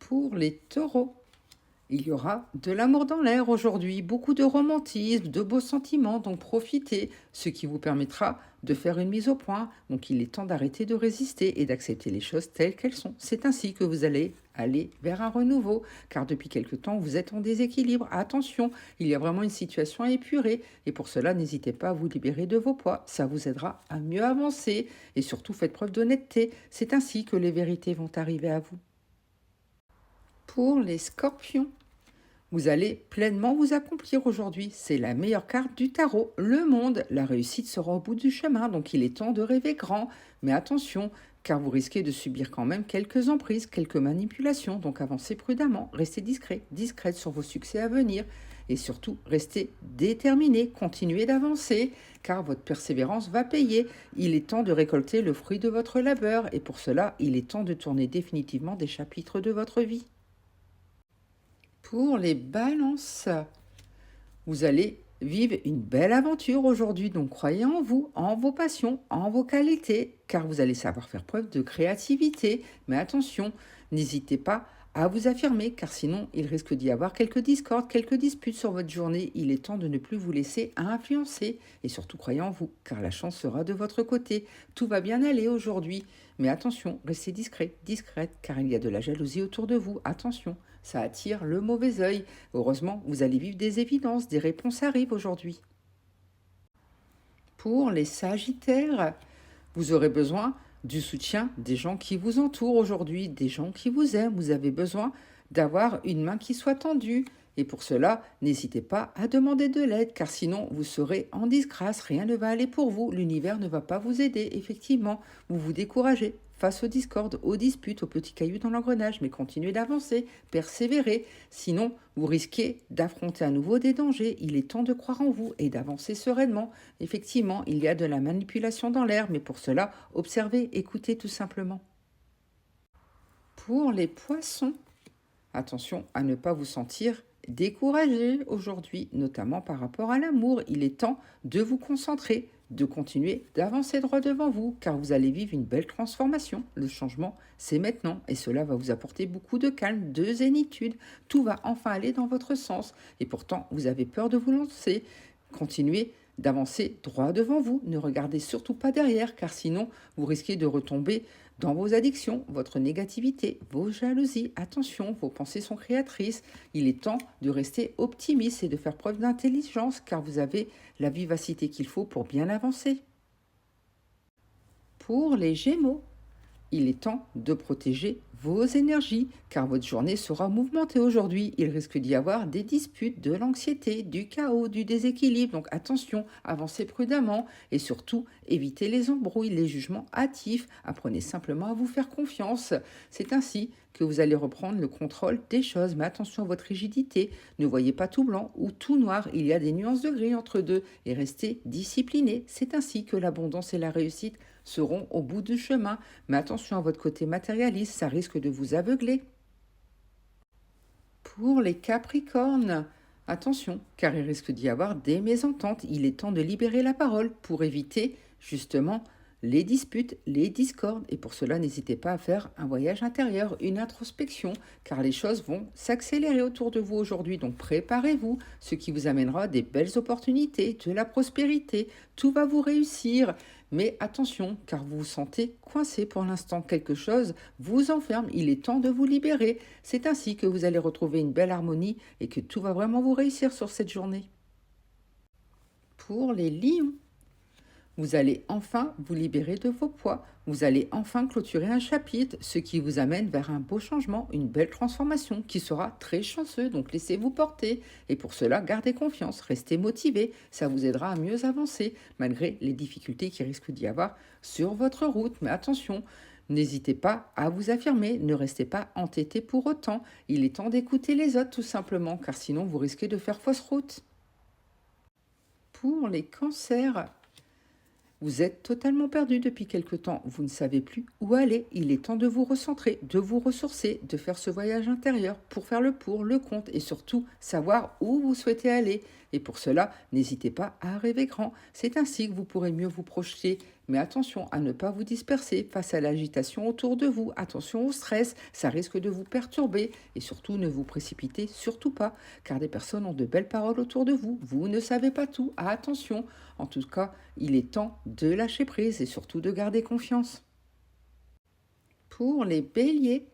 Pour les taureaux, il y aura de l'amour dans l'air aujourd'hui, beaucoup de romantisme, de beaux sentiments, donc profitez, ce qui vous permettra de faire une mise au point. Donc il est temps d'arrêter de résister et d'accepter les choses telles qu'elles sont. C'est ainsi que vous allez aller vers un renouveau, car depuis quelque temps, vous êtes en déséquilibre. Attention, il y a vraiment une situation à épurer, et pour cela, n'hésitez pas à vous libérer de vos poids. Ça vous aidera à mieux avancer, et surtout faites preuve d'honnêteté. C'est ainsi que les vérités vont arriver à vous. Pour les scorpions, vous allez pleinement vous accomplir aujourd'hui. C'est la meilleure carte du tarot, le monde. La réussite sera au bout du chemin, donc il est temps de rêver grand. Mais attention, car vous risquez de subir quand même quelques emprises, quelques manipulations. Donc avancez prudemment, restez discret, discrète sur vos succès à venir. Et surtout, restez déterminé, continuez d'avancer, car votre persévérance va payer. Il est temps de récolter le fruit de votre labeur, et pour cela, il est temps de tourner définitivement des chapitres de votre vie. Pour les balances, vous allez vivre une belle aventure aujourd'hui, donc croyez en vous, en vos passions, en vos qualités, car vous allez savoir faire preuve de créativité. Mais attention, n'hésitez pas à vous affirmer, car sinon il risque d'y avoir quelques discordes, quelques disputes sur votre journée. Il est temps de ne plus vous laisser influencer, et surtout croyez en vous, car la chance sera de votre côté. Tout va bien aller aujourd'hui, mais attention, restez discret, discrète, car il y a de la jalousie autour de vous. Attention, ça attire le mauvais œil. Heureusement, vous allez vivre des évidences, des réponses arrivent aujourd'hui. Pour les Sagittaires, vous aurez besoin du soutien des gens qui vous entourent aujourd'hui, des gens qui vous aiment. Vous avez besoin d'avoir une main qui soit tendue. Et pour cela, n'hésitez pas à demander de l'aide, car sinon vous serez en disgrâce, rien ne va aller pour vous, l'univers ne va pas vous aider, effectivement, vous vous découragez face aux discordes, aux disputes, aux petits cailloux dans l'engrenage, mais continuez d'avancer, persévérez, sinon vous risquez d'affronter à nouveau des dangers. Il est temps de croire en vous et d'avancer sereinement. Effectivement, il y a de la manipulation dans l'air, mais pour cela, observez, écoutez tout simplement. Pour les poissons, attention à ne pas vous sentir découragé aujourd'hui, notamment par rapport à l'amour. Il est temps de vous concentrer, de continuer d'avancer droit devant vous, car vous allez vivre une belle transformation. Le changement, c'est maintenant, et cela va vous apporter beaucoup de calme, de zénitude. Tout va enfin aller dans votre sens, et pourtant, vous avez peur de vous lancer. Continuez d'avancer droit devant vous. Ne regardez surtout pas derrière, car sinon, vous risquez de retomber dans vos addictions, votre négativité, vos jalousies. Attention, vos pensées sont créatrices. Il est temps de rester optimiste et de faire preuve d'intelligence, car vous avez la vivacité qu'il faut pour bien avancer. Pour les Gémeaux, il est temps de protéger vos énergies, car votre journée sera mouvementée aujourd'hui. Il risque d'y avoir des disputes, de l'anxiété, du chaos, du déséquilibre. Donc attention, avancez prudemment et surtout évitez les embrouilles, les jugements hâtifs. Apprenez simplement à vous faire confiance. C'est ainsi que vous allez reprendre le contrôle des choses. Mais attention à votre rigidité. Ne voyez pas tout blanc ou tout noir. Il y a des nuances de gris entre deux et restez discipliné. C'est ainsi que l'abondance et la réussite seront au bout du chemin. Mais attention à votre côté matérialiste, ça risque de vous aveugler. Pour les Capricornes, attention, car il risque d'y avoir des mésententes. Il est temps de libérer la parole pour éviter justement les disputes, les discordes. Et pour cela, n'hésitez pas à faire un voyage intérieur, une introspection, car les choses vont s'accélérer autour de vous aujourd'hui. Donc préparez-vous, ce qui vous amènera des belles opportunités, de la prospérité. Tout va vous réussir. Mais attention, car vous vous sentez coincé pour l'instant. Quelque chose vous enferme. Il est temps de vous libérer. C'est ainsi que vous allez retrouver une belle harmonie et que tout va vraiment vous réussir sur cette journée. Pour les lions, vous allez enfin vous libérer de vos poids. Vous allez enfin clôturer un chapitre, ce qui vous amène vers un beau changement, une belle transformation qui sera très chanceux. Donc laissez-vous porter. Et pour cela, gardez confiance, restez motivé. Ça vous aidera à mieux avancer, malgré les difficultés qui risquent d'y avoir sur votre route. Mais attention, n'hésitez pas à vous affirmer, ne restez pas entêté pour autant. Il est temps d'écouter les autres tout simplement, car sinon vous risquez de faire fausse route. Pour les cancers, vous êtes totalement perdu depuis quelque temps, vous ne savez plus où aller. Il est temps de vous recentrer, de vous ressourcer, de faire ce voyage intérieur pour faire le pour, le contre et surtout savoir où vous souhaitez aller. Et pour cela, n'hésitez pas à rêver grand. C'est ainsi que vous pourrez mieux vous projeter. Mais attention à ne pas vous disperser face à l'agitation autour de vous. Attention au stress, ça risque de vous perturber. Et surtout, ne vous précipitez surtout pas, car des personnes ont de belles paroles autour de vous. Vous ne savez pas tout. Attention. En tout cas, il est temps de lâcher prise et surtout de garder confiance. Pour les béliers,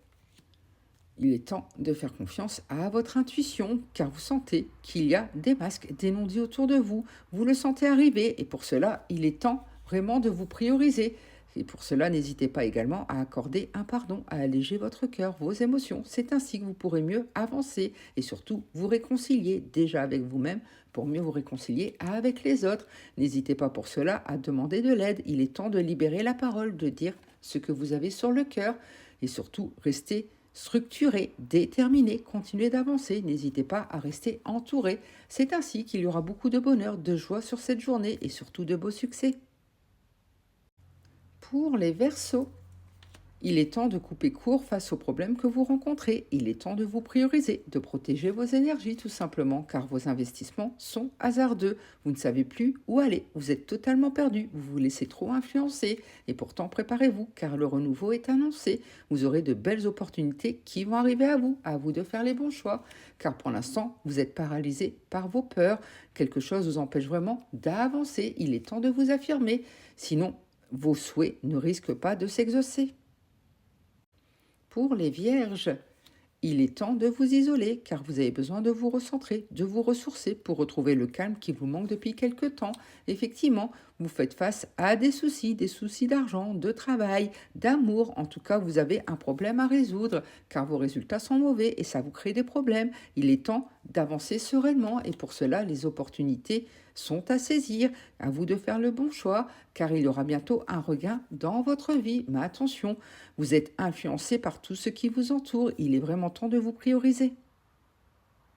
il est temps de faire confiance à votre intuition, car vous sentez qu'il y a des masques, des non-dits autour de vous. Vous le sentez arriver, et pour cela, il est temps vraiment de vous prioriser. Et pour cela, n'hésitez pas également à accorder un pardon, à alléger votre cœur, vos émotions. C'est ainsi que vous pourrez mieux avancer et surtout vous réconcilier déjà avec vous-même pour mieux vous réconcilier avec les autres. N'hésitez pas pour cela à demander de l'aide. Il est temps de libérer la parole, de dire ce que vous avez sur le cœur et surtout rester structuré, déterminé, continuez d'avancer, n'hésitez pas à rester entouré. C'est ainsi qu'il y aura beaucoup de bonheur, de joie sur cette journée et surtout de beaux succès. Pour les Verseaux, il est temps de couper court face aux problèmes que vous rencontrez. Il est temps de vous prioriser, de protéger vos énergies tout simplement, car vos investissements sont hasardeux. Vous ne savez plus où aller, vous êtes totalement perdu, vous vous laissez trop influencer. Et pourtant, préparez-vous, car le renouveau est annoncé. Vous aurez de belles opportunités qui vont arriver à vous de faire les bons choix. Car pour l'instant, vous êtes paralysé par vos peurs. Quelque chose vous empêche vraiment d'avancer. Il est temps de vous affirmer. Sinon, vos souhaits ne risquent pas de s'exaucer. Pour les vierges, il est temps de vous isoler car vous avez besoin de vous recentrer, de vous ressourcer pour retrouver le calme qui vous manque depuis quelque temps. Effectivement, vous faites face à des soucis d'argent, de travail, d'amour. En tout cas, vous avez un problème à résoudre car vos résultats sont mauvais et ça vous crée des problèmes. Il est temps d'avancer sereinement et pour cela, les opportunités sont à saisir. À vous de faire le bon choix car il y aura bientôt un regain dans votre vie. Mais attention, vous êtes influencé par tout ce qui vous entoure. Il est vraiment temps de vous prioriser.